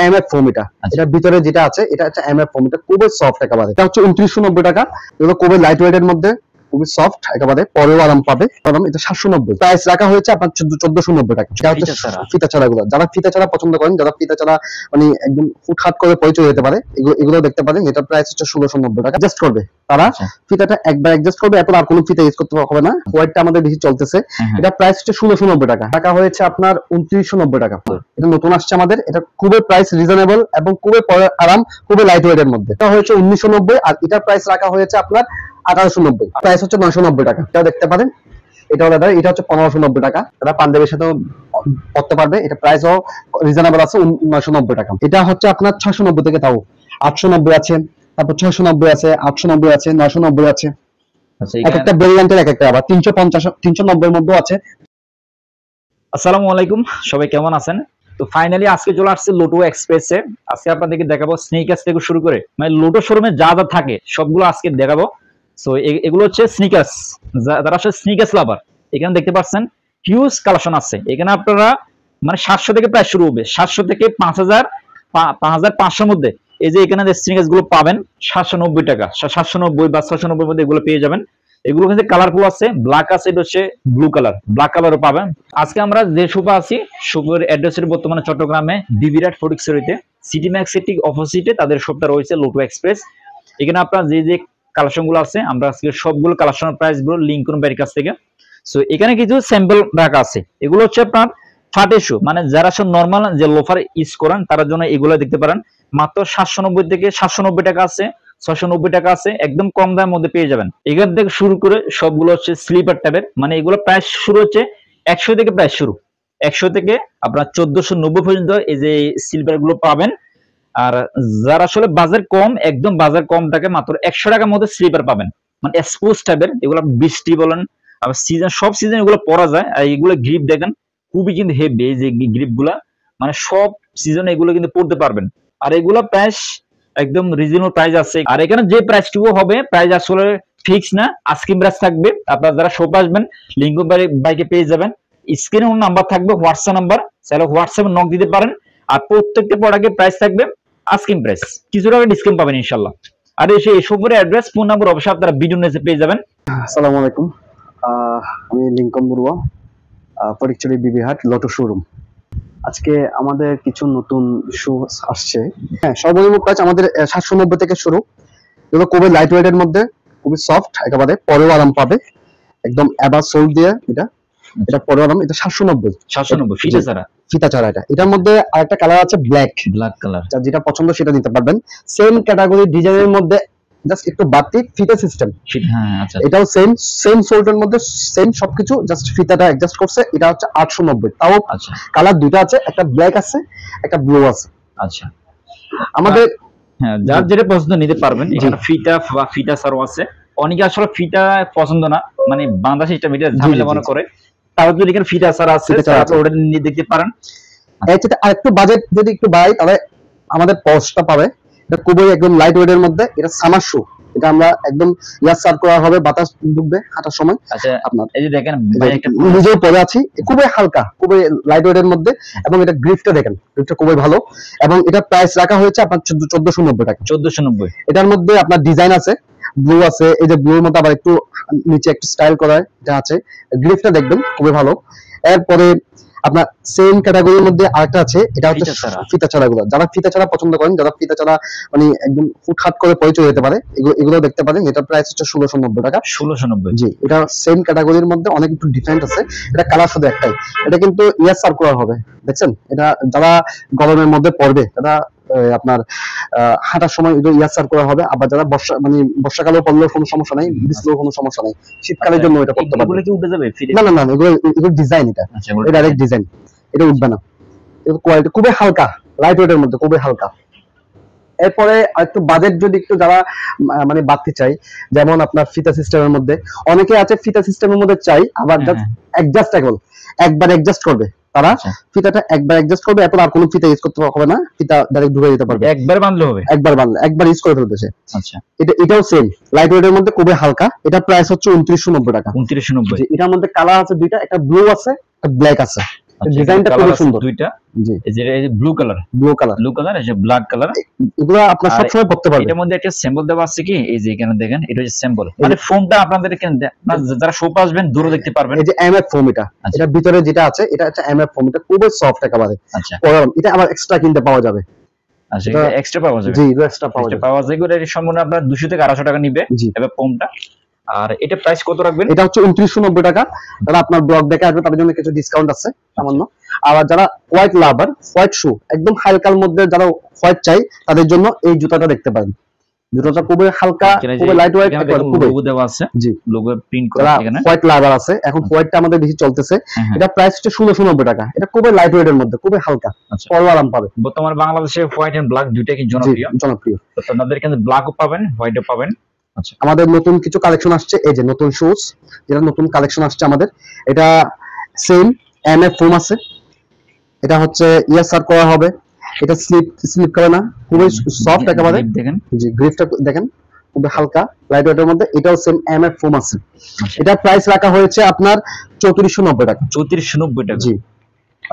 MF foam. এটা ভিতরে যেটা আছে এটা হচ্ছে এমএফ ফোম। এটা খুবই সফট একেবারে। এটা হচ্ছে 2990 টাকা। এটা খুবই লাইট ওয়েটের মধ্যে, খুবই সফট একেবারে, পরেও আরাম পাবে। এটা 790। প্রাইস রাখা হয়েছে আপনার 1490 টাকা। এটা হচ্ছে ফিতা ছাড়া গুলো। যারা ফিতা ছাড়া পছন্দ করেন, যারা ফিতা ছাড়া মানে একদম হুটহাট করে পরিচয় হতে পারে, এগুলো দেখতে পারেন। এটা প্রাইস হচ্ছে 1690 টাকা। অ্যাডজাস্ট করবে তারা, ফিতাটা একবার অ্যাডজাস্ট করবে, এরপর আর কোনো ফিতা ইউজ করতে হবে না। হোয়াইটটা আমাদের বেশি চলতেছে। এটা প্রাইস হচ্ছে 1690 টাকা। টাকা হয়েছে আপনার 2990 টাকা। এটা নতুন আসছে আমাদের। এটা খুবই প্রাইস রিজনেবল এবং খুবই আরাম, খুবই লাইট ওয়েটের মধ্যে। এটা হচ্ছে 1990। আর এটার প্রাইস রাখা হয়েছে আপনার 1890। প্রাইস হচ্ছে 990 টাকা। এটা দেখতে পারেন। এটা হলো এটা হচ্ছে 1590 টাকা। এটা পাঞ্জাবের সাথেও পড়তে পারবে। এটা প্রাইসও রিজনেবল আছে, 990 টাকা। এটা হচ্ছে আপনার 690 থেকে, তাও 890 আছে, তারপর 690 আছে, 890 আছে, 990 আছে। এক একটা ভেরিয়েন্টের এক একটা। আবার 350 390 এর মধ্যেও আছে। আসসালামু আলাইকুম, সবাই কেমন আছেন? তো ফাইনালি আজকে চলে আসছে লোটো এক্সপ্রেসে। আজকে আপনাদেরকে দেখাবো স্নিকার্স থেকে শুরু করে মানে লোটো শোরুমে যা যা থাকে সবগুলো আজকে দেখাবো। সো এগুলো হচ্ছে স্নিকার্স, যারা আসলে স্নিকার্স লাভার। এখানে দেখতে পাচ্ছেন হিউজ কালেকশন আছে। এখানে আপনারা মানে 700 থেকে প্রায় শুরু হবে, 700 থেকে 5000 5500 মধ্যে। এই যে এখানে যে স্নিকার্স গুলো পাবেন 790 টাকা, 790 বা 690 মধ্যে এগুলো পেয়ে যাবেন। এগুলো কিন্তু কালারফুল আছে, ব্ল্যাক আছে, এটা হচ্ছে ব্লু কালার, ব্ল্যাক কালারও পাবেন। আজকে আমরা যে শোপে আছি, শোপের অ্যাড্রেসের বর্তমানে চট্টগ্রামে ডিভিরাট ফটিকছড়িতে সিটি ম্যাক্স এর ঠিক অপোজিটে তাদের শপটা রয়েছে লোটো এক্সপ্রেস। এখানে আপনার যে যে কালেকশন গুলো আছে আমরা আজকে সবগুলো কালেকশনের প্রাইস গুলো লিঙ্ক করুন বাইরের কাছ থেকে। সো এখানে কিছু স্যাম্পল রাখা আছে। এগুলো হচ্ছে আপনার ফাটে শু, মানে যারা সব নর্মাল যে লোফার ইউজ করেন তার জন্য এগুলো দেখতে পারেন। মাত্র 790 থেকে 790 টাকা আছে, 690 টাকা আছে, একদম কম দামের মধ্যে পেয়ে যাবেন। এখান থেকে শুরু করে সবগুলো হচ্ছে স্লিপার টাইপের, মানে এগুলো প্রাইস শুরু হচ্ছে 100 থেকে, প্রাইস শুরু 100 থেকে আপনার 1490 পর্যন্ত এই যে স্লিপার গুলো পাবেন। আর যারা আসলে বাজার কম, একদম বাজার কম থাকে, মাত্র 100 টাকার মধ্যে স্লিপার পাবেন, মানে স্পোর্টস টাইপের। এগুলো বৃষ্টি বলেন, আবার সিজন, সব সিজন এগুলো পরা যায়। আর এগুলো গ্রিপ দেখেন খুবই কিন্তু হেভি, এই যে গ্রিপ গুলা, মানে সব সিজনে এগুলো কিন্তু পড়তে পারবেন। আর এগুলো প্রাইস একদম রিজনেবল প্রাইস আছে। আর এখানে যে প্রাইসটুকু হবে, প্রাইস আসলে ফিক্স না, আস্কিং প্রাইস থাকবে। আপনারা যারা শপ আসবেন লিঙ্ক বাইকে পেয়ে যাবেন। স্ক্রিনে নাম্বার থাকবে, হোয়াটসঅ্যাপ নাম্বার, চাইলে হোয়াটসঅ্যাপে নক দিতে পারেন। আর প্রত্যেকটা প্রোডাক্টের প্রাইস থাকবে আস্কিং প্রাইস, কিছু টাকা ডিসকাউন্ট পাবেন ইনশাআল্লাহ। আর এই শপের অ্যাড্রেস, ফোন নাম্বার অবশ্যই আপনারা ভিডিও নিচে পেয়ে যাবেন। আসসালামু আলাইকুম, আমি Lincoln Barua, Fatikchhari বিবিহাট lotto showroom. আজকে আমাদের কিছু নতুন শু আসছে। হ্যাঁ, সর্বনিম্ন প্রাইস আমাদের 790 থেকে শুরু। এগুলো খুবই লাইট ওয়েটের মধ্যে, খুবই সফট একেবারে, পরেও আরাম পাবে। একদম এবার সোল দিয়ে এটা পরেও আরাম। এটা 790 ফিতা ছাড়া। এটার মধ্যে আরেকটা কালার আছে, ব্ল্যাক কালার। যেটা পছন্দ সেটা নিতে পারবেন। সেম ক্যাটাগরি ডিজাইনের মধ্যে, জাস্ট একটু বাড়তি ফিতা সিস্টেম। এটাও সেম সোল্টের মধ্যে, সেম সবকিছু, জাস্ট ফিতাটা অ্যাডজাস্ট করছে। এটা হচ্ছে 890। তাও কালার দুটো আছে, একটা ব্ল্যাক আছে, একটা ব্লু আছে। আচ্ছা, আমাদের যার যেটা পছন্দ নিতে পারবেন। এখানে ফিতা বা ফিতা সারও আছে। অনেকে আসলে ফিতা পছন্দ না, মানে বাংলা সিস্টেম এটা ঝামেলা মনে করে, তাহলে যদি এখানে ফিতা সার আছে ওটা নিয়ে দেখতে পারেন। আর একটু বাজেট যদি একটু বাড়াই তাহলে আমাদের পর্সটা পাবে। এটা খুবই একদম লাইট ওয়েটের মধ্যে। এটা সামার শু। এটা আমরা একদম ইয়ার সার্ভ করা হবে, বাতাস ঢুকবে হাঁটার সময়। আচ্ছা, আপনার এই যে দেখেন নিজেও পরে আছি, খুবই হালকা, খুবই লাইট ওয়েটের মধ্যে। এবং এটা গ্রিপটা দেখেন, গ্রিপটা খুবই ভালো। এবং এটা প্রাইস রাখা হয়েছে আপনার 1490 টাকা। 1490। এটার মধ্যে আপনার ডিজাইন আছে, ব্লু আছে। এই যে ব্লুর মধ্যে আবার একটু নিচে একটু স্টাইল করা এটা আছে। গ্রিপটা দেখবেন খুবই ভালো। এরপরে আপনার সেম ক্যাটাগরির মধ্যে আরেকটা আছে, এটা হচ্ছে ফিতা ছাড়া গুলো। যারা ফিতা ছাড়া পছন্দ করেন, যারা ফিতা ছাড়া মানে একদম হুটহাট করে পরিচয় হতে পারে, এগুলো দেখতে পারেন। এটা প্রাইস হচ্ছে 1690 টাকা। 1690, জি। এটা সেম ক্যাটাগরির মধ্যে অনেক একটু ডিফারেন্ট আছে। এটা কালার শুধু একটাই। এটা কিন্তু ইয়ার সার্কুলার হবে, দেখছেন? এটা যারা গরমের মধ্যে পড়বে, তারা আপনার হাঁটার সময় এগুলো ইয়ার সার্কুলার হবে। আবার যারা বর্ষাকালেও পড়লেও কোনো সমস্যা নাই, ভিজলেও কোনো সমস্যা নাই। শীতকালের জন্য এটা করতে পারবে। এগুলো কি উঠে যাবে? না, এগুলো ডিজাইন। এটা ডাইরেক্ট ডিজাইন, এটা উঠবে না। কোয়ালিটি খুবই হালকা, লাইট ওয়েটের মধ্যে, খুবই হালকা। এরপরে একটু বাজেট যদি একটু যারা মানে বাড়তে চাই, যেমন আপনার ফিতা সিস্টেমের মধ্যে অনেকে আছে, ফিতা সিস্টেমের মধ্যে চাই, আবার একবার অ্যাডজাস্ট করবে তারা। ফিতাটা একবার অ্যাডজাস্ট করবে, এরপর আর কোনো ফিতা ইউজ করতে হবে না। ফিতা ডাইরেক্ট ঢুকে দিতে পারবে, একবার বাঁধলে হবে, একবার ইউজ করে ফেলতেছে। আচ্ছা, এটাও সেম লাইট ওয়েটের মধ্যে, খুবই হালকা। এটা প্রাইস হচ্ছে 2990 টাকা। 2990। এটার মধ্যে কালার আছে দুইটা, একটা ব্লু আছে, একটা ব্ল্যাক আছে। ডিজাইনটা খুব সুন্দর দুইটা। জি, এই যে ব্লু কালার, এই যে ব্ল্যাক কালার, এগুলো আপনারা সব সময় পড়তে পারবেন। এটার মধ্যে একটা সিম্বল দেওয়া আছে কি, এই যে এখানে দেখেন, এটা হচ্ছে সিম্বল, মানে ফোনটা আপনাদের যারা শপ আসবেন দূরে দেখতে পারবেন। এই যে এমএফ ফোম, এটা ভিতরে যেটা আছে এটা হচ্ছে এমএফ ফোম, এটা খুবই সফট একেবারে। আচ্ছা, এটা আবার এক্সট্রা কিনতে পাওয়া যাবে। আচ্ছা, এটা এক্সট্রা পাওয়া যাবে। জি, এটা এক্সট্রা পাওয়া যাবে। এটা সম্পূর্ণ আপনার 200 থেকে 250 টাকা নিবে এবার ফোনটা। আর এটা প্রাইস কত রাখবেন? এটা হচ্ছে 2990 টাকা। যারা আপনার ব্লগ দেখে আসবে তাদের জন্য কিছু ডিসকাউন্ট আছে সামান্য। আর যারা হোয়াইট লাভার, হোয়াইট শু, একদম হালকার মধ্যে যারা হোয়াইট চাই তাদের জন্য এই জুতাটা দেখতে পারেন। জুতাটা খুবই হালকা, খুবই লাইট ওয়েট, খুবই লোগো দেওয়া আছে। জি, লোগো প্রিন্ট করা এখানে। হোয়াইট লাভার আছে, এখন হোয়াইটটা আমাদের বেশি চলতেছে। এটা প্রাইস হচ্ছে 1690 টাকা। এটা খুবই লাইট ওয়েটের মধ্যে, খুবই হালকা, পরে আরাম পাবে। বর্তমানে বাংলাদেশে হোয়াইট এন্ড ব্ল্যাক দুইটাই কি জনপ্রিয়। তো আপনাদের এখানে ব্ল্যাকও পাবেন, হোয়াইটও পাবেন। আচ্ছা, আমাদের নতুন কিছু কালেকশন আসছে, এই যে নতুন শুজ, যেটা নতুন কালেকশন আসছে আমাদের, এটা সেম এমএফ ফোম আছে। এটা হচ্ছে ইয়াসার করা হবে, এটা স্লিপ করে না, খুবই সফট একেবারে। দেখেন, জি, গ্রিপটা দেখেন, খুবই হালকা লাইট ওয়েটের মধ্যে। এটাও সেম এমএফ ফোম আছে। এটা প্রাইস রাখা হয়েছে আপনার 3490 টাকা। 3490 টাকা। জি,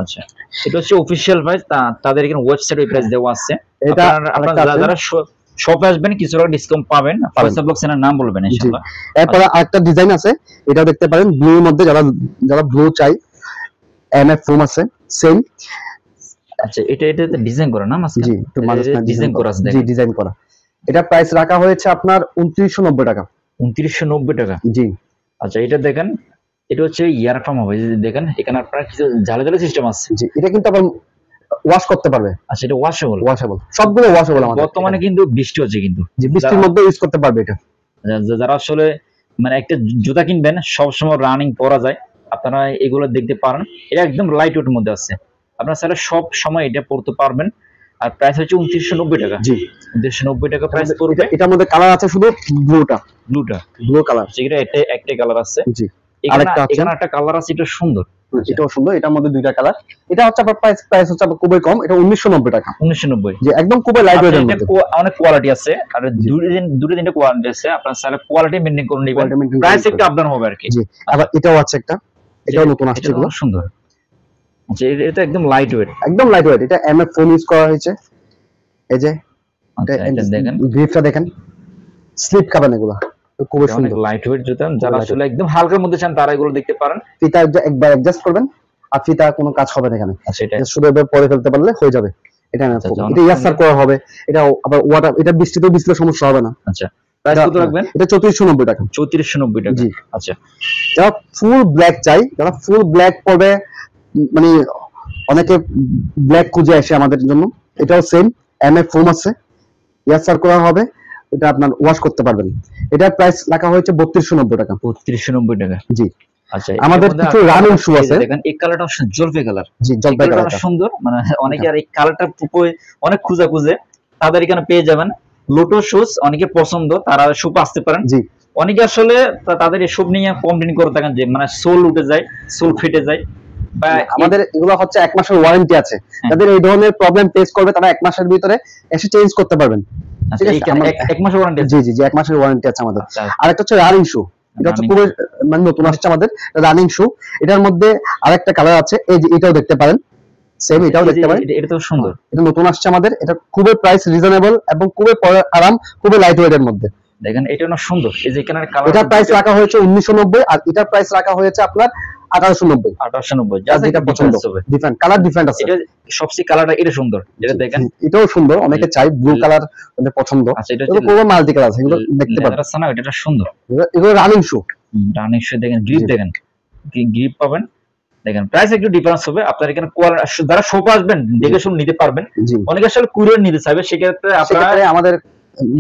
আচ্ছা, এটা হচ্ছে অফিশিয়াল প্রাইস, তাদের এখানে ওয়েবসাইটে প্রাইস দেওয়া আছে। এটা আপনারা যারা শপে আসবেন কিছু টাকা ডিসকাউন্ট পাবেন। ফয়সাল ব্লগসের নাম বলবেন ইনশাআল্লাহ। এরপর আরেকটা ডিজাইন আছে, এটাও দেখতে পারেন, ব্লু এর মধ্যে। যারা ব্লু চাই, এমএফ ফোম আছে সেম। আচ্ছা, এটা ডিজাইন করা না মাঝখানে? জি, একটু মাঝখানে ডিজাইন করা আছে। জি, ডিজাইন করা। এটা প্রাইস রাখা হয়েছে আপনার 2990 টাকা। 2990 টাকা। জি, আচ্ছা, এটা দেখেন, এটা হচ্ছে ইয়ারফার্ম হবে। দেখেন এখানে আপনার কিছু জ্বালাজালি সিস্টেম আছে। জি, এটা কিন্তু আবার ওয়াশ করতে পারবে। আচ্ছা, এটা ওয়াশেবল। সবগুলো ওয়াশেবল আমাদের। বর্তমানে কিন্তু বৃষ্টি হচ্ছে, কিন্তু জি, বৃষ্টির মধ্যে ইউজ করতে পারবে এটা। যারা আসলে মানে একটা জুতা কিনবেন সব সময় রানিং পরা যায়, আপনারা এগুলো দেখতে পারেন। এটা একদম লাইট ওয়েটের মধ্যে আছে, আপনারা স্যার সব সময় এটা পড়তে পারবেন। আর প্রাইস হচ্ছে 2990 টাকা। জি, 2990 টাকা প্রাইস পড়বে। এটার মধ্যে কালার আছে শুধু ব্লু কালার। এটা একটাই কালার আছে। জি, এখানে একটা কালার আছে, এটা সুন্দর। এটাও সুন্দর, এটার মধ্যে দুইটা কালার। এটা হচ্ছে আপনার প্রাইস হচ্ছে খুবই কম, এটা 1990 টাকা। 1990। জি, একদম খুবই লাইট ওয়েটের মধ্যে। অনেক কোয়ালিটি আছে, আর দুটো তিনটে কোয়ালিটি আছে, আপনারা স্যার কোয়ালিটি মেইনটেইন করে নেবেন, প্রাইস একটু আপ ডাউন হবে আর কি। জি, আবার এটাও আছে একটা, এটাও নতুন আসছে, এগুলো সুন্দর। আচ্ছা, এটা একদম লাইট ওয়েট, এটা এমএফ ফোম ইউজ করা হয়েছে। এই যে এটা দেখেন, গ্রিপটা দেখেন, স্লিপ খাবেন এগুলো, খুবই সুন্দর লাইট ওয়েট জুতা। যারা আসলে একদম হালকার মধ্যে চান তারা এগুলো দেখতে পারেন। ফিতা একবার অ্যাডজাস্ট করবেন, আর ফিতা কোনো কাজ হবে না এখানে। আচ্ছা, এটা শুধু এবার পরে ফেলতে পারলে হয়ে যাবে। এটা এটা ইয়াসার করা হবে, এটা আবার ওয়াটার, এটা বৃষ্টিতেও ভিজলে সমস্যা হবে না। আচ্ছা, প্রাইস কত রাখবেন? এটা 3490 টাকা। 3490 টাকা। জি, আচ্ছা, যারা ফুল ব্ল্যাক চাই, যারা ফুল ব্ল্যাক পরবে, মানে অনেকে ব্ল্যাক খুঁজে আসে আমাদের জন্য, এটাও সেম এমএফ ফোম আছে, ইয়াসার করা হবে, এটা আপনার ওয়াশ করতে পারবেন। এটার প্রাইস রাখা হয়েছে 3290 টাকা। 3290 টাকা। জি, আচ্ছা, আমাদের কিছু রানিং শু আছে। দেখেন এই কালারটা জলপাই কালার। জি, জলপাই কালার সুন্দর, মানে অনেকে আর এই কালারটা অনেক খুঁজে তাদের এখানে পেয়ে যাবেন। লোটো শুজ অনেকে পছন্দ, তারা শু আসতে পারেন। জি, অনেকে আসলে তাদের এসব নিয়ে কমপ্লেইন করে থাকেন যে মানে সোল উঠে যায়, সোল ফেটে যায়। আমাদের এগুলো হচ্ছে 1 মাসের ওয়ারেন্টি আছে। যাদের এই ধরনের প্রবলেম ফেস করবে তারা 1 মাসের ভিতরে এসে চেঞ্জ করতে পারবেন। ঠিক আছে, 1 মাসের ওয়ারেন্টি। জি, 1 মাসের ওয়ারেন্টি আছে আমাদের। আরেকটা হচ্ছে রানিং শু, এটা হচ্ছে খুবই মানে নতুন আসছে আমাদের রানিং শু। এটার মধ্যে আরেকটা কালার আছে, এই যে এটাও দেখতে পারেন, সেম এটাও দেখতে পারেন। এটা তো সুন্দর, এটা নতুন আসছে আমাদের। এটা খুবই প্রাইস রিজনেবল এবং খুবই আরাম, খুবই লাইট ওয়েটের মধ্যে। দেখেন এটা না সুন্দর। এই যে এখানে কালার, এটার প্রাইস রাখা হয়েছে 1990, আর এটার প্রাইস রাখা হয়েছে আপনার 1890। 1890, যেটা পছন্দ হবে, ডিফারেন্ট কালার, ডিফারেন্ট আছে। এটা সবচেয়ে কালারটা এটা সুন্দর, যেটা দেখেন এটাও সুন্দর, অনেকে চাই ব্লু কালার ওদের পছন্দ। আচ্ছা, এটা পুরো মাল্টি কালার আছে, এগুলো দেখতে পাবেন। এটা না, এটা সুন্দর, এগুলো রানিং শু। রানিং শু দেখেন, গ্রিপ দেখেন, গ্রিপ পাবেন। দেখেন প্রাইস একটু ডিফারেন্স হবে। আপনার এখানে যারা শপ আসবেন দেখে শুনে নিতে পারবেন। অনেকে আসলে কুরিয়ার নিতে চাইবে, সেক্ষেত্রে আপনারা আমাদের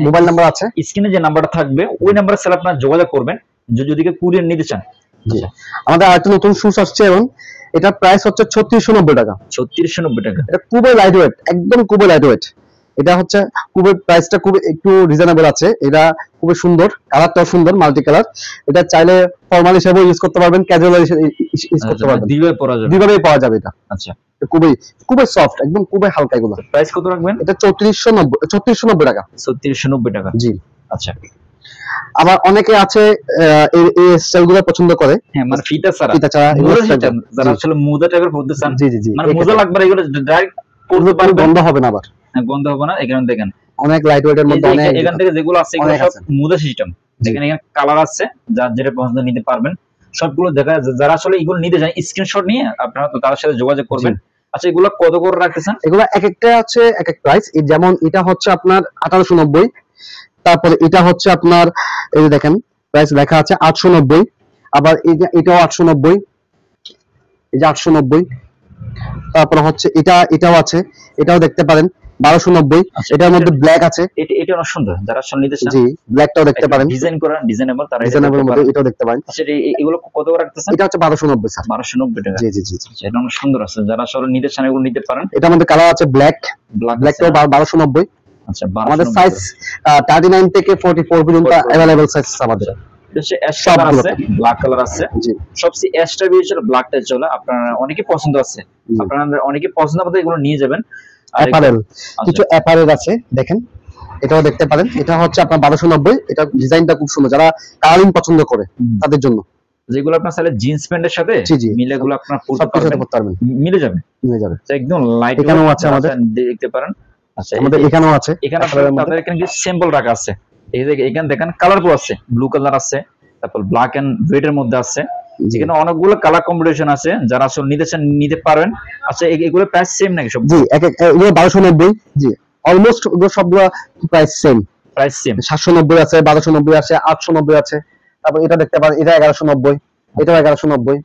মোবাইল নাম্বার আছে, স্ক্রিনে যে নাম্বারটা থাকবে ওই নাম্বারে স্যার আপনারা যোগাযোগ করবেন যদি কুরিয়ার নিতে চান। জি, আমাদের আরেকটা নতুন শুজ আসছে, এবং এটার প্রাইস হচ্ছে 3690 টাকা। 3690 টাকা। এটা খুবই লাইট ওয়েট, একদম খুবই লাইট ওয়েট। এটা হচ্ছে খুবই প্রাইসটা খুবই একটু রিজনেবল আছে। এটা খুবই সুন্দর, কালারটাও সুন্দর, মাল্টি কালার। এটা চাইলে ফর্মাল হিসেবে ইউজ করতে পারবেন, ক্যাজুয়াল হিসেবে ইউজ করতে পারবেন, দুইভাবেই পাওয়া যাবে এটা। আচ্ছা, খুবই খুবই সফট, একদম খুবই হালকা। এগুলো প্রাইস কত রাখবেন? এটা 3490 টাকা। 3490 টাকা। জি, আচ্ছা, আবার অনেকে আছে এই স্টাইলগুলো পছন্দ করে। হ্যাঁ, মানে ফিতা ছাড়া ফিতা ছাড়া মোজা সিস্টেম, যারা আসলে মোজা টাইপের পড়তে চান, জি জি জি, মানে মোজা লাগবে না, এগুলো ডাইরেক্ট পড়তে পারবেন, বন্ধ হবে না আবার, বন্ধ হবে না। এখানে দেখেন অনেক লাইট ওয়েটের এই মধ্যে যে অনেক এখান থেকে যেগুলো আছে এগুলো অনেক সব আছে। মোজা সিস্টেম। দেখেন এখানে কালার আছে, যার যেটা পছন্দ নিতে পারবেন। সবগুলো দেখা যায়। যারা আসলে এগুলো নিতে চান স্ক্রিনশট নিয়ে আপনারা তো তার সাথে যোগাযোগ করবেন। আচ্ছা, এগুলো কত করে রাখতেছেন? এগুলো এক একটা আছে এক এক প্রাইস। যেমন এটা হচ্ছে আপনার 1890, তারপরে এটা হচ্ছে আপনার এই যে দেখেন প্রাইস লেখা আছে 890, আবার এটাও 890, এই যে 890, তারপর হচ্ছে এটাও আছে, এটাও দেখতে পারেন 1290। আচ্ছা, এটার মধ্যে ব্ল্যাক আছে, এটা অনেক সুন্দর, যারা আসলে নিতে চান জি ব্ল্যাকটাও দেখতে পারেন, ডিজাইন করা ডিজাইনেবল, তারা এটা ডিজাইনেবল দেখতে মধ্যে পারেন। এটাও দেখতে পারেন। আচ্ছা, এগুলো কত করে রাখতেছেন? এটা হচ্ছে 1290 স্যার। 1290 টাকা। জি জি জি জি। আচ্ছা, এটা অনেক সুন্দর আছে, যারা আসলে নিতে চান এগুলো নিতে পারেন। এটার মধ্যে কালার আছে ব্ল্যাক, ব্ল্যাক ব্ল্যাকটাও 1290। আচ্ছা, আমাদের 1290 সাইজ 39 থেকে 44 পর্যন্ত 44 अवेलेबल সাইজ আমাদের। এটা হচ্ছে অ্যাশ কালার আছে, ব্ল্যাক কালার আছে। জি, সবচেয়ে অ্যাশটা বেশি ব্ল্যাকটা চলে, আপনারা অনেকে পছন্দ আছে, আপনারা অনেকে পছন্দ মতো এগুলো নিয়ে যাবেন। আর অ্যাপারেল আচ্ছা, কিছু অ্যাপারেল আছে দেখেন, এটাও দেখতে পারেন। এটা হচ্ছে আপনার 1290। এটা ডিজাইনটা খুব সুন্দর, যারা কালারিং পছন্দ করে তাদের জন্য। যেগুলো আপনার চাইলে জিন্স প্যান্টের সাথে জি জি মিলে এগুলো আপনার পরতে সবকিছু সাথে পড়তে পারবেন, মিলে যাবে, মিলে যাবে। তো একদম লাইট এখানেও আছে আমাদের, দেখতে পারেন। আচ্ছা, আমাদের এখানেও আছে, এখানে আপনাদের তাদের এখানে স্যাম্পল রাখা আছে। এই যে এখানে দেখেন কালারফুল আছে, ব্লু কালার আছে, তারপর ব্ল্যাক এন্ড রেড এর মধ্যে আছে। এখানে অনেকগুলো কালার কম্বিনেশন আছে, যারা আসলে নিতে চান নিতে পারেন। আচ্ছা, এগুলো প্রাইস সেম নাকি সব? জি, এক এগুলো 1290। জি, অলমোস্ট এগুলো সবগুলো প্রাইস সেম, প্রাইস সেম। 790 আছে, 1290 আছে, 890 আছে। তারপর এটা দেখতে পারেন, এটা 1190, এটাও 1190।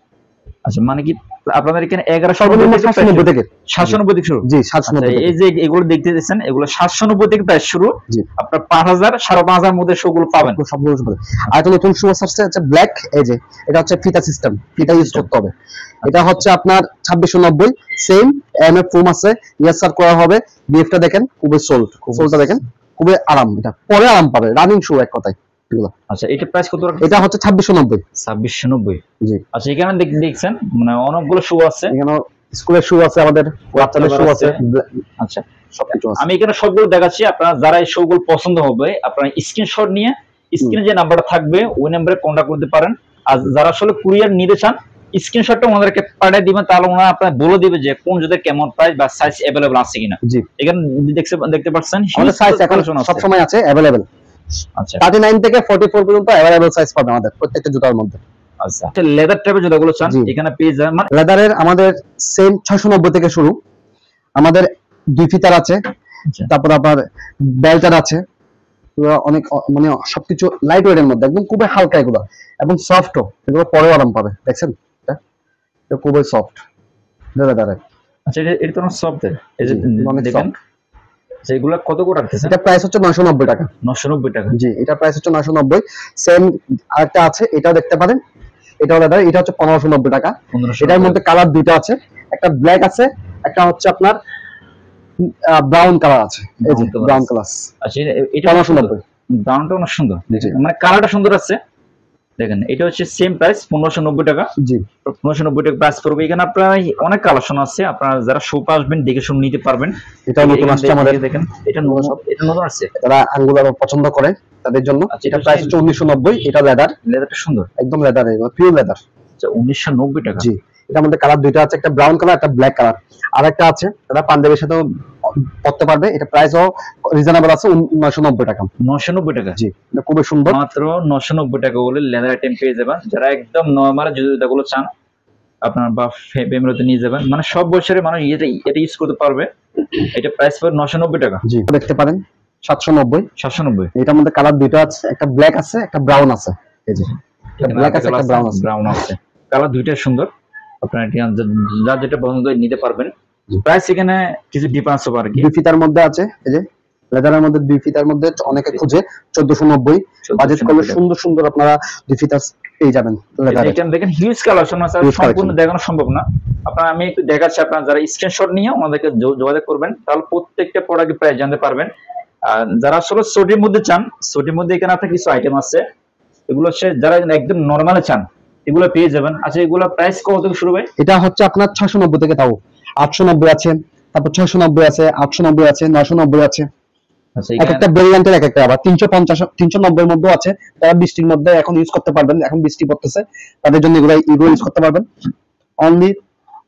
আচ্ছা, মানে কি আপনাদের এখানে 11 সর্বনিম্ন 790 থেকে, 790 থেকে শুরু? জি 790 থেকে। এই যে এগুলো দেখতে দিচ্ছেন, এগুলো 790 থেকে প্রাইস শুরু। জি, আপনার 5000 5,500 মধ্যে শোগুলো পাবেন। সবগুলো সবগুলো। আর একটা নতুন শু আসছে ব্ল্যাক, এই যে এটা হচ্ছে ফিতা সিস্টেম, ফিতা ইউজ করতে হবে। এটা হচ্ছে আপনার 2690, সেম এমএফ ফোম আছে, ইয়াসার করা হবে। বিএফটা দেখেন খুবই সোলটা দেখেন খুবই আরাম, এটা পরে আরাম পাবে, রানিং শু এক কথায় এগুলো। আচ্ছা, এটা প্রাইস কত রাখছেন? এটা হচ্ছে 2690। 2690। জি। আচ্ছা, এখানে দেখছেন মানে অনেকগুলো শু আছে, এখানে স্কুলের শু আছে, আমাদের বাচ্চাদের শু আছে। আচ্ছা, সবকিছু আছে। আমি এখানে সবগুলো দেখাচ্ছি। আপনারা যারা এই শোগুলো পছন্দ হবে, আপনারা স্ক্রিনশট নিয়ে স্ক্রিনে যে নাম্বারটা থাকবে ওই নাম্বারে কন্টাক্ট করতে পারেন। আর যারা আসলে কুরিয়ার নিতে চান, স্ক্রিনশটটা ওনাদেরকে পাঠিয়ে দিবেন, তাহলে ওনারা আপনার বলে দিবে যে কোন জুতার কেমন প্রাইস বা সাইজ अवेलेबल আছে কিনা। জি, এখানে দেখতে পাচ্ছেন আমাদের সাইজ এখন সব সময় আছে अवेलेबल। আচ্ছা, 39 থেকে 44 পর্যন্ত अवेलेबल সাইজ পাবে আমাদের প্রত্যেকটা জুতার মধ্যে। আচ্ছা, লেদার টাইপের জুতাগুলো চান এখানে পেয়ে যাবেন। মানে লেদারের আমাদের সেম 690 থেকে শুরু। আমাদের দুই ফিতার আছে, তারপর আবার বেল্টার আছে। অনেক মানে সবকিছু লাইট ওয়েটের মধ্যে, একদম খুবই হালকা এগুলো, এবং সফটও। এগুলো পরেও আরাম পাবে, দেখছেন এটা খুবই সফট লেদারের। আচ্ছা, এটা তো অনেক সফট, এই যে অনেক দেখেন। সফট। সেগুলো কত করে রাখতেছেন? এটা প্রাইস হচ্ছে 990 টাকা। 990 টাকা। জি, এটা প্রাইস হচ্ছে 990। সেম আরেকটা আছে, এটাও দেখতে পারেন, এটাও লেদার। এটা হচ্ছে 1590 টাকা। এটার মধ্যে কালার দুটো আছে, একটা ব্ল্যাক আছে, একটা হচ্ছে আপনার ব্রাউন কালার আছে। এই যে ব্রাউন কালার। আচ্ছা, এটা 1590। ব্রাউনটা অনেক সুন্দর, মানে কালারটা সুন্দর আছে। দেখেন, এটা হচ্ছে সেম প্রাইস 1590 টাকা। জি, 1590 টাকা প্রাইস পড়বে। এখানে আপনার অনেক কালেকশন আছে, আপনারা যারা শপ আসবেন দেখে শুনে নিতে পারবেন। এটা নতুন আসছে আমাদের। দেখেন, এটা নতুন আসছে, যারা আঙ্গুল পছন্দ করে তাদের জন্য। এটা প্রাইস হচ্ছে 1990। এটা লেদারটা সুন্দর, একদম লেদার, পিওর লেদার। আচ্ছা, 1990 টাকা। জি, এটার মধ্যে কালার দুইটা আছে, একটা ব্রাউন কালার, একটা ব্ল্যাক কালার। আর একটা আছে যারা পাঞ্জাবির সাথেও পড়তে পারবে। এটা প্রাইসও রিজনেবল আছে, 990 টাকা। 990 টাকা। জি, এটা খুবই সুন্দর। মাত্র 990 টাকা বলে লেদার আইটেম পেয়ে যাবেন। যারা একদম নরমাল জুতাগুলো চান আপনার বা ফ্যামিলিতে নিয়ে যাবেন, মানে সব বছরের মানুষ এটা ইউজ করতে পারবে। এটা প্রাইস পড়বে 990 টাকা। জি, দেখতে পারেন 790। 790। এটার মধ্যে কালার দুইটা আছে, একটা ব্ল্যাক আছে, একটা ব্রাউন আছে। এই যে ব্ল্যাক আছে, একটা ব্রাউন আছে। কালার দুইটাই সুন্দর, আপনারা যা যেটা পছন্দ হয় নিতে পারবেন। প্রাইস এখানে কিছু ডিফারেন্স হবে আর কি। দুই ফিতার মধ্যে আছে, এই যে লেদারের মধ্যে দুই ফিতার মধ্যে অনেকে খুঁজে 1490। বাজেট করলে সুন্দর সুন্দর আপনারা দুই ফিতার পেয়ে যাবেন লেদারে। এটা দেখেন হিউজ কালেকশন আছে, সম্পূর্ণ দেখানো সম্ভব না। আপনারা আমি একটু দেখাচ্ছি, আপনারা যারা স্ক্রিনশট নিয়ে আমাদেরকে যোগাযোগ করবেন, তাহলে প্রত্যেকটা প্রোডাক্টের প্রাইস জানতে পারবেন। আর যারা আসলে সোটির মধ্যে চান, সোটির মধ্যে এখানে আপনার কিছু আইটেম আছে, এগুলো হচ্ছে যারা একদম নরমালে চান এগুলো পেয়ে যাবেন। আচ্ছা, এগুলো প্রাইস কত থেকে শুরু হয়? এটা হচ্ছে আপনার 690 থেকে, তাও 890 আছে, তারপর 690 আছে, 890 আছে, 990 আছে। আচ্ছা এক একটা ভেরিয়েন্টের এক একটা, আবার 350 390 এর মধ্যে আছে, তারা বৃষ্টির মধ্যে এখন ইউজ করতে পারবেন, এখন বৃষ্টি পড়তেছে তাদের জন্য এগুলো ইউজ করতে পারবেন অনলি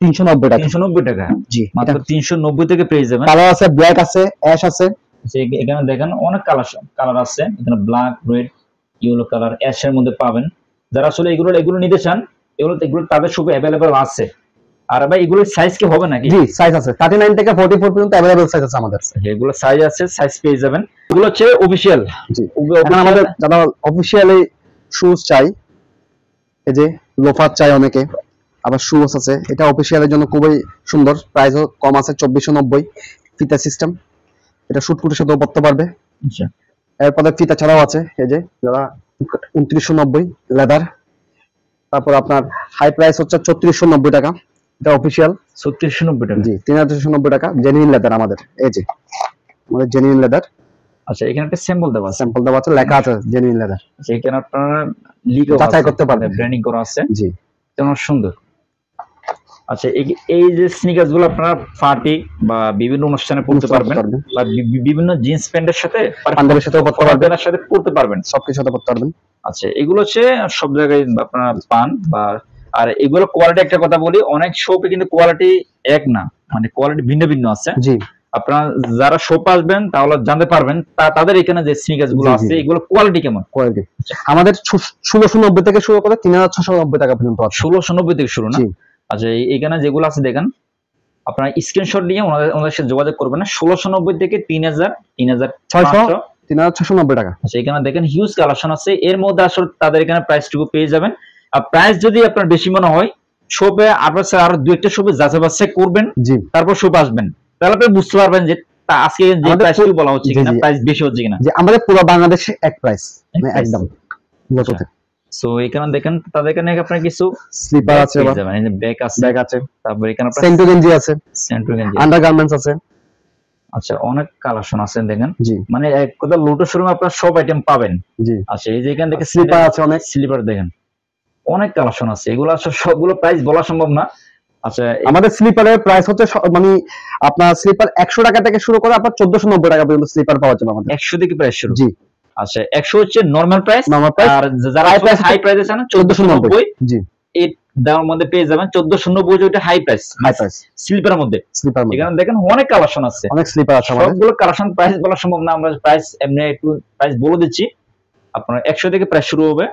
390 টাকা। 390 টাকা, জি, মাত্র 390 থেকে পেয়ে যাবেন। কালার আছে, ব্ল্যাক আছে, অ্যাশ আছে। এখানে দেখেন অনেক কালার আছে, এখানে black, red, yellow colour, ash এর মধ্যে পাবেন। যারা আসলে এগুলো নিতে চান, এগুলো তাদের সব অ্যাভেলেবল আছে। আর ভাই এগুলোর সাইজ কি হবে নাকি? জি, সাইজ আছে 39 থেকে 44 পর্যন্ত अवेलेबल সাইজ আছে আমাদের। এগুলো সাইজ আছে, সাইজ পেয়ে যাবেন। এগুলো হচ্ছে অফিশিয়াল। জি, এখন আমাদের যারা অফিশিয়ালি শুজ চাই, এই যে লোফার চাই অনেকে, আবার শুজ আছে, এটা অফিশিয়ালের জন্য খুবই সুন্দর, প্রাইসও কম আছে 2490, ফিতা সিস্টেম, এটা শুটকুটের সাথেও পড়তে পারবে। আচ্ছা, এরপরে ফিতা ছাড়াও আছে, এই যে যারা 2990 লেদার। তারপর আপনার হাই প্রাইস হচ্ছে 3490 টাকা, এটা অফিশিয়াল। 3690 টাকা। জি, 3490 টাকা, জেনুইন লেদার আমাদের, এই যে আমাদের জেনুইন লেদার। আচ্ছা, এখানে একটা স্যাম্পল দেওয়া আছে, স্যাম্পল দেওয়া আছে, লেখা আছে জেনুইন লেদার, এখানে আপনারা লিখে যাচাই করতে পারবেন, ব্র্যান্ডিং করা আছে। জি, তেমন সুন্দর। আচ্ছা, এই যে স্নিকার্স গুলো আপনারা পার্টি বা বিভিন্ন অনুষ্ঠানে পড়তে পারবেন, বা বিভিন্ন জিন্স প্যান্টের সাথে, পাঞ্জাবের সাথেও পড়তে পারবেন, এর সাথে পড়তে পারবেন, সবকিছুর সাথে পড়তে পারবেন। আচ্ছা, এগুলো হচ্ছে সব জায়গায় আপনারা পান। বা আর এগুলো কোয়ালিটি, একটা কথা বলি, অনেক শপে কিন্তু কোয়ালিটি এক না, মানে কোয়ালিটি ভিন্ন ভিন্ন আছে। জি, আপনারা যারা শপ আসবেন তাহলে জানতে পারবেন তাদের এখানে যে স্নিকার্স গুলো আছে এগুলো কোয়ালিটি কেমন। কোয়ালিটি আমাদের 1690 থেকে শুরু করে 3690 টাকা পর্যন্ত আছে। 1690 থেকে শুরু না? জি। আচ্ছা, এখানে যেগুলো আছে দেখেন, আপনারা স্ক্রিনশট নিয়ে ওনাদের সাথে যোগাযোগ করবেন না। 1690 থেকে 3000, 3600, 3690 টাকা। আচ্ছা, এখানে দেখেন হিউজ কালেকশন আছে। এর মধ্যে আসলে তাদের এখানে প্রাইসটুকু পেয়ে যাবেন। আর প্রাইস যদি আপনার বেশি মনে হয়, শপে আরো দু একটা শপে যাচাই বাছাই করবেন, জি, তারপর শপে আসবেন, তাহলে আপনি বুঝতে পারবেন যে আজকে যে প্রাইসটুকু বলা হচ্ছে কিনা প্রাইস বেশি হচ্ছে কিনা। যে আমাদের পুরো বাংলাদেশে এক প্রাইস, মানে একদম লোটোতে। সো এখানে দেখেন তাদের এখানে আপনার কিছু স্লিপার আছে, এই যে ব্যাগ আছে, তারপর এখানে আপনার সেন্টু গেঞ্জি আছে, আন্ডারগার্মেন্টস আছে। আচ্ছা, অনেক কালেকশন আছে দেখেন, জি, মানে এক কথা লুটো শোরুমে আপনারা সব আইটেম পাবেন। জি, আচ্ছা, এই যে এখান থেকে স্লিপার আছে, অনেক স্লিপার দেখেন, অনেক কালেকশন আছে। এগুলো আসলে সবগুলো প্রাইস বলা সম্ভব না। আচ্ছা, আমাদের স্লিপারের প্রাইস হচ্ছে মানে আপনার স্লিপার 100 টাকা থেকে শুরু করে আপনার 1490 টাকা পর্যন্ত স্লিপার পাওয়া যাবে আমাদের। 100 থেকে প্রাইস শুরু। জি, আচ্ছা, 100 হচ্ছে নরমাল প্রাইস, আর যারা হাই প্রাইস আছে না 1490, জি, এই দামের মধ্যে পেয়ে যাবেন 1490, যেটা হাই প্রাইস স্লিপারের মধ্যে। এখানে দেখেন অনেক কালেকশন আছে, অনেক স্লিপার আছে আমাদের। সবগুলো কালেকশন প্রাইস বলা সম্ভব না, আমরা প্রাইস এমনি একটু প্রাইস বলে দিচ্ছি। আপনার 100 থেকে প্রাইস শুরু হবে,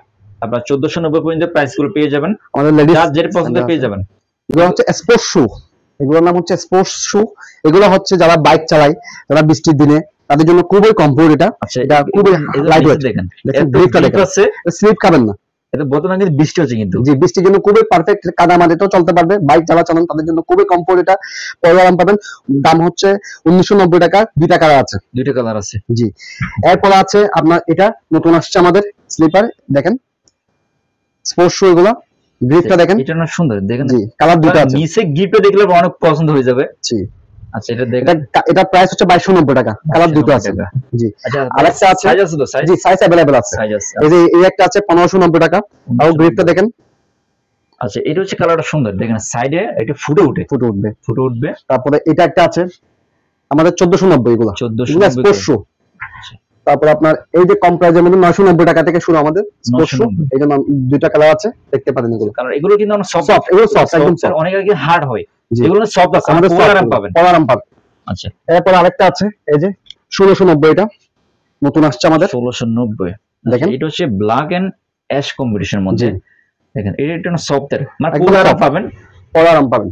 আপনার 1490 পর্যন্ত প্রাইস গুলো পেয়ে যাবেন, আমাদের লেডিস যার যেটা পছন্দ পেয়ে যাবেন। এগুলো হচ্ছে স্পোর্টস শু, এগুলোর নাম হচ্ছে স্পোর্টস শু। এগুলো হচ্ছে যারা বাইক চালায়, যারা বৃষ্টির দিনে, তাদের জন্য খুবই কমফোর্ট। এটা খুবই লাইট ওয়েট। দেখেন গ্রিপটা দেখেন, স্লিপ খাবেন না। এটা বর্তমানে কিন্তু বৃষ্টি হচ্ছে, কিন্তু জি, বৃষ্টির জন্য খুবই পারফেক্ট, কাদা মাটিতেও চলতে পারবে, বাইক চালান তাদের জন্য খুবই কমফোর্ট। এটা পরে আরাম পাবেন। দাম হচ্ছে 1990 টাকা, দুইটা কালার আছে, দুইটা কালার আছে। জি, এরপর আছে আপনার এটা নতুন আসছে আমাদের স্লিপার, দেখেন স্পোর্টস শু, এগুলো গ্রিপটা দেখেন, এটা না সুন্দর দেখেন। জি, কালার দুটো আছে, নিচে গ্রিপটা দেখলে অনেক পছন্দ হয়ে যাবে। জি, আচ্ছা, এটা দেখেন, এটা প্রাইস হচ্ছে 2290 টাকা, কালার দুটো আছে। জি, আচ্ছা, আরেকটা আছে, সাইজ আছে তো? জি, সাইজ अवेलेबल আছে। এই যে এই একটা আছে 1590 টাকা, আর গ্রিপটা দেখেন। আচ্ছা, এটা হচ্ছে কালারটা সুন্দর, দেখেন সাইডে এটা ফুটে উঠবে। তারপরে এটা একটা আছে আমাদের 1490, এগুলো 1490 স্পোর্টস শু। তারপর আপনার এই যে কম প্রাইজের মধ্যে 990 টাকা থেকে শুরু আমাদের স্পোর্টস শু। এই যে দুইটা কালার আছে, দেখতে পারেন এগুলো। কারণ এগুলো কিন্তু অনেক সফট, এগুলো সফট, একদম সফট। অনেক আগে হার্ড হয়, এগুলো সফট আছে, আমাদের আরাম পাবেন, আরাম পাবেন। আচ্ছা, এরপর আরেকটা আছে, এই যে 1690, এটা নতুন আসছে আমাদের 1690। দেখেন, এটা হচ্ছে ব্ল্যাক এন্ড অ্যাশ কম্বিনেশনের মধ্যে, দেখেন এটা একটা সফট, মানে একদম আরাম পাবেন, আরাম পাবেন।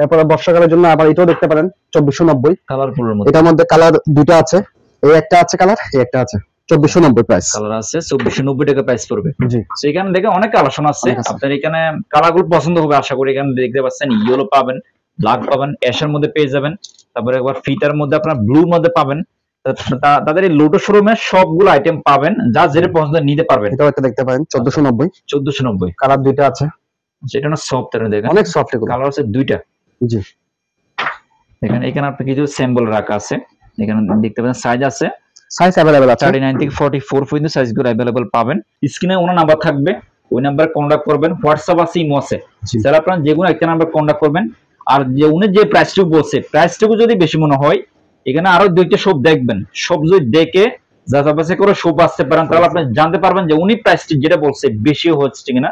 এরপর বর্ষাকালের জন্য আবার এটাও দেখতে পারেন 2490 কালারফুলের মধ্যে। এটার মধ্যে কালার দুটো আছে, এই একটা আছে কালার, এই একটা আছে, 2490 প্রাইস। কালার আছে 2490 টাকা প্রাইস পড়বে। জি, সো এখানে দেখে অনেক কালেকশন আছে, আপনার এখানে কালারগুলো পছন্দ হবে আশা করি। এখানে দেখতে পাচ্ছেন ইয়েলো পাবেন, ব্ল্যাক পাবেন, অ্যাশের মধ্যে পেয়ে যাবেন, তারপরে একবার ফিটার মধ্যে আপনার ব্লুর মধ্যে পাবেন। তাদের এই লোটো শোরুমে সবগুলো আইটেম পাবেন, যা যেটা পছন্দ নিতে পারবেন। এটাও একটা দেখতে পারেন 1490 কালার দুইটা আছে, সেটা না সফট, দেখেন অনেক সফট, এগুলো কালার আছে দুইটা। জি, দেখেন এখানে আপনি কিছু স্যাম্পল রাখা আছে, এখানে দেখতে পাচ্ছেন সাইজ আছে, সাইজ अवेलेबल আছে 39 থেকে 44 পর্যন্ত সাইজগুলো अवेलेबल পাবেন। স্ক্রিনে ওনার নাম্বার থাকবে, ওই নাম্বারে কন্টাক্ট করবেন। হোয়াটসঅ্যাপ আছে, ইমো আছে, স্যার আপনারা যে কোনো একটা নাম্বার কন্টাক্ট করবেন। আর যে উনি যে প্রাইসটুকু বলছে, প্রাইসটুকু যদি বেশি মনে হয়, এখানে আরো দুইটা শপ দেখবেন, শপ যদি দেখে যাচাই বাছাই করে শপ আসতে পারেন, তাহলে আপনি জানতে পারবেন যে উনি প্রাইসটি যেটা বলছে বেশি হচ্ছে কিনা।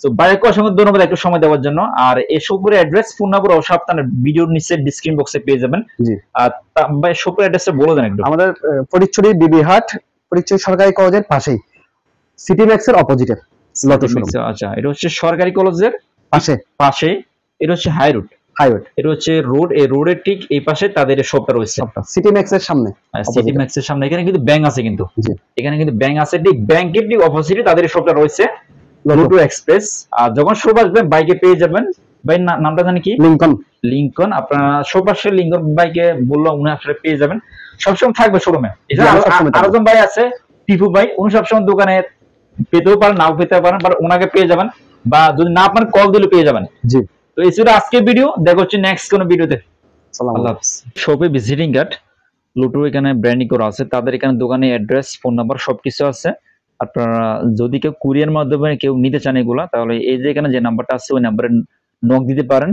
তো বাইরে অসংখ্য ধন্যবাদ একটু সময় দেওয়ার জন্য। আর এই শপের অ্যাড্রেস, ফোন নাম্বার ও সব আপনার ভিডিওর নিচে ডিসক্রিপশন বক্সে পেয়ে যাবেন। জি। আর ভাই শপের অ্যাড্রেসটা বলে দেন একটু। আমাদের ফটিকছড়ি বিবিহাট, ফটিকছড়ি সরকারি কলেজের পাশেই, সিটি ম্যাক্স এর অপোজিটে লটো শোরুম। আচ্ছা, এটা হচ্ছে সরকারি কলেজের পাশে, এটা হচ্ছে হাই রোড, এটা হচ্ছে রোড, এই রোডের ঠিক এই পাশে তাদের শপটা রয়েছে, সিটি ম্যাক্স এর সামনে। সিটি ম্যাক্স এর সামনে। এখানে কিন্তু ব্যাংক আছে, কিন্তু এখানে কিন্তু ব্যাংক আছে, ঠিক ব্যাংকের ঠিক অপোজিটে তাদের শপটা রয়েছে, লটো এক্সপ্রেস। আর যখন শপ আসবেন বাইকে পেয়ে যাবেন। ভাই নামটা জানি কি? লিঙ্কন। আপনারা শপ আসলে লিঙ্কন বাইকে বললো, উনি আসলে পেয়ে যাবেন, সবসময় থাকবে শোরুমে। আরেকজন ভাই আছে টিপু ভাই, উনি সবসময় দোকানে পেতেও পারেন, নাও পেতে পারেন, বা ওনাকে পেয়ে যাবেন, বা যদি না পারেন কল দিলে পেয়ে যাবেন। জি। তো এই ছিল আজকের ভিডিও, দেখা হচ্ছে নেক্সট কোনো ভিডিওতে। আল্লাহ হাফেজ। শপে ভিজিটিং কার্ড লুটো এখানে ব্র্যান্ডিং করা আছে, তাদের এখানে দোকানে অ্যাড্রেস, ফোন নাম্বার সবকিছু আছে। আপনারা যদি কেউ কুরিয়ার মাধ্যমে কেউ নিতে চান এগুলা, তাহলে এই যে এখানে যে নাম্বারটা আছে ওই নাম্বারে নক দিতে পারেন।